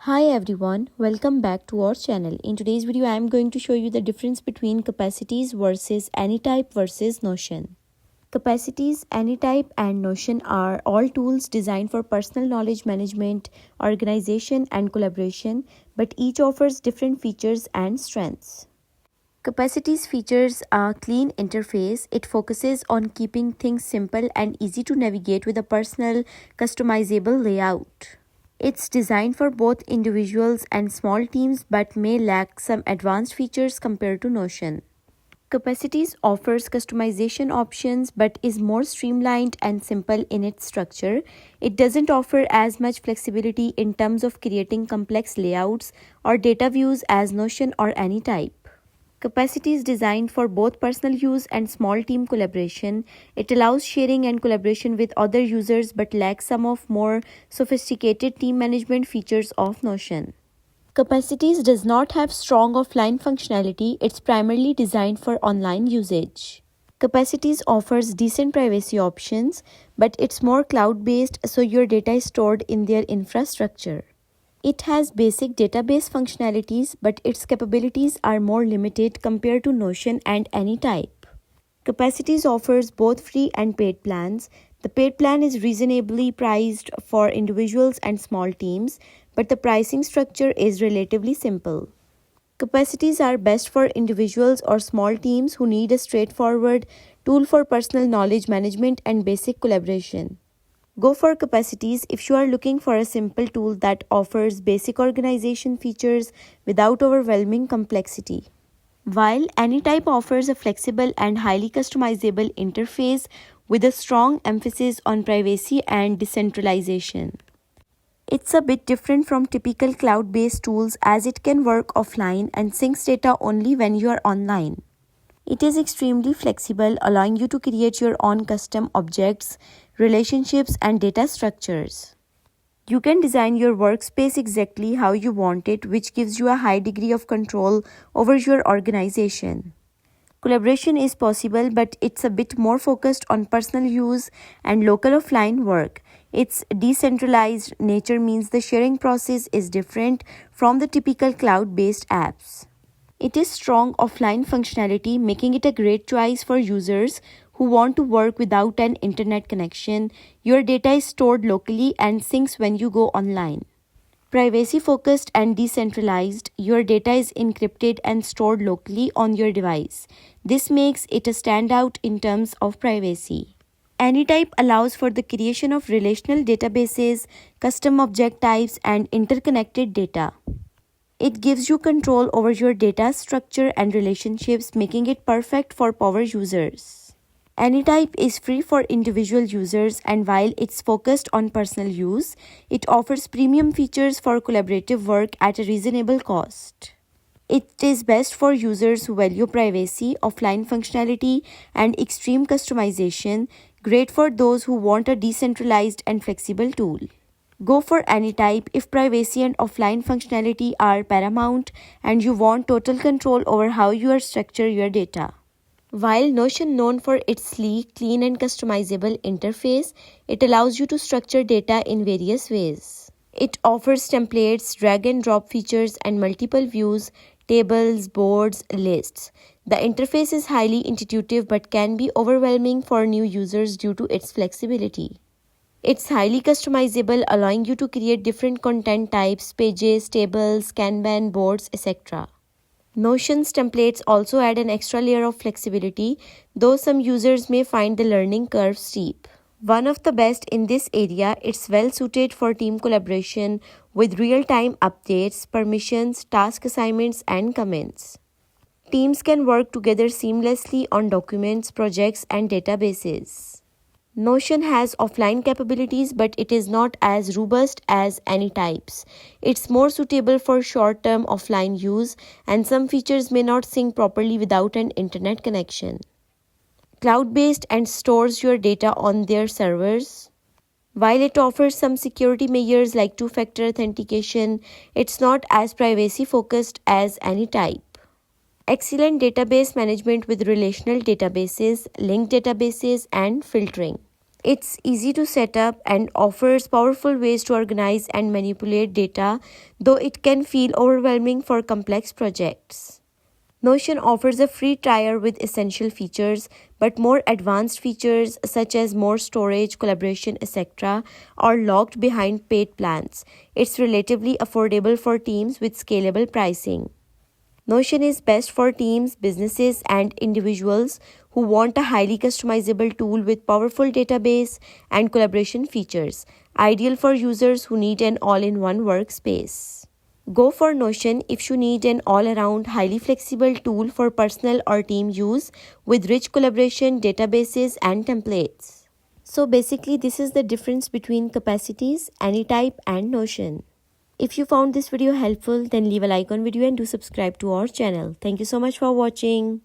Hi everyone, welcome back to our channel. In today's video, I am going to show you the difference between capacities versus Anytype versus Notion. Capacities, Anytype and Notion are all tools designed for personal knowledge management, organization and collaboration, but each offers different features and strengths. Capacities features a clean interface. It focuses on keeping things simple and easy to navigate with a personal, customizable layout. It's designed for both individuals and small teams but may lack some advanced features compared to Notion. Capacities offers customization options but is more streamlined and simple in its structure. It doesn't offer as much flexibility in terms of creating complex layouts or data views as Notion or Anytype. Capacity is designed for both personal use and small team collaboration. It allows sharing and collaboration with other users but lacks some of more sophisticated team management features of Notion. Capacities does not have strong offline functionality. It's primarily designed for online usage. Capacities offers decent privacy options, but it's more cloud-based, so your data is stored in their infrastructure. It has basic database functionalities, but its capabilities are more limited compared to Notion and Anytype. Capacities offers both free and paid plans. The paid plan is reasonably priced for individuals and small teams, but the pricing structure is relatively simple. Capacities are best for individuals or small teams who need a straightforward tool for personal knowledge management and basic collaboration. Go for Capacities if you are looking for a simple tool that offers basic organization features without overwhelming complexity. While Anytype offers a flexible and highly customizable interface with a strong emphasis on privacy and decentralization. It's a bit different from typical cloud-based tools as it can work offline and syncs data only when you are online. It is extremely flexible, allowing you to create your own custom objects, relationships, and data structures. You can design your workspace exactly how you want it, which gives you a high degree of control over your organization. Collaboration is possible, but it's a bit more focused on personal use and local offline work. Its decentralized nature means the sharing process is different from the typical cloud-based apps. It is strong offline functionality, making it a great choice for users who want to work without an internet connection. Your data is stored locally and syncs when you go online. Privacy focused and decentralized, your data is encrypted and stored locally on your device. This makes it a standout in terms of privacy. Anytype allows for the creation of relational databases, custom object types, and interconnected data. It gives you control over your data structure and relationships, making it perfect for power users. Anytype is free for individual users, and while it's focused on personal use, it offers premium features for collaborative work at a reasonable cost. It is best for users who value privacy, offline functionality, and extreme customization, great for those who want a decentralized and flexible tool. Go for Anytype if privacy and offline functionality are paramount and you want total control over how you structure your data. While Notion known for its sleek, clean and customizable interface, it allows you to structure data in various ways. It offers templates, drag and drop features and multiple views, tables, boards, lists. The interface is highly intuitive but can be overwhelming for new users due to its flexibility. It's highly customizable, allowing you to create different content types, pages, tables, Kanban, boards, etc. Notion's templates also add an extra layer of flexibility, though some users may find the learning curve steep. One of the best in this area, it's well suited for team collaboration with real-time updates, permissions, task assignments, and comments. Teams can work together seamlessly on documents, projects, and databases. Notion has offline capabilities, but it is not as robust as Anytypes. It's more suitable for short-term offline use, and some features may not sync properly without an internet connection. Cloud-based and stores your data on their servers. While it offers some security measures like two-factor authentication, it's not as privacy-focused as Anytype. Excellent database management with relational databases, linked databases, and filtering. It's easy to set up and offers powerful ways to organize and manipulate data, though it can feel overwhelming for complex projects. Notion offers a free trial with essential features, but more advanced features such as more storage, collaboration, etc. are locked behind paid plans. It's relatively affordable for teams with scalable pricing. Notion is best for teams, businesses, and individuals who want a highly customizable tool with powerful database and collaboration features, ideal for users who need an all-in-one workspace. Go for Notion if you need an all-around, highly flexible tool for personal or team use with rich collaboration, databases, and templates. So basically, this is the difference between Capacities, Anytype, and Notion. If you found this video helpful, then leave a like on video and do subscribe to our channel. Thank you so much for watching.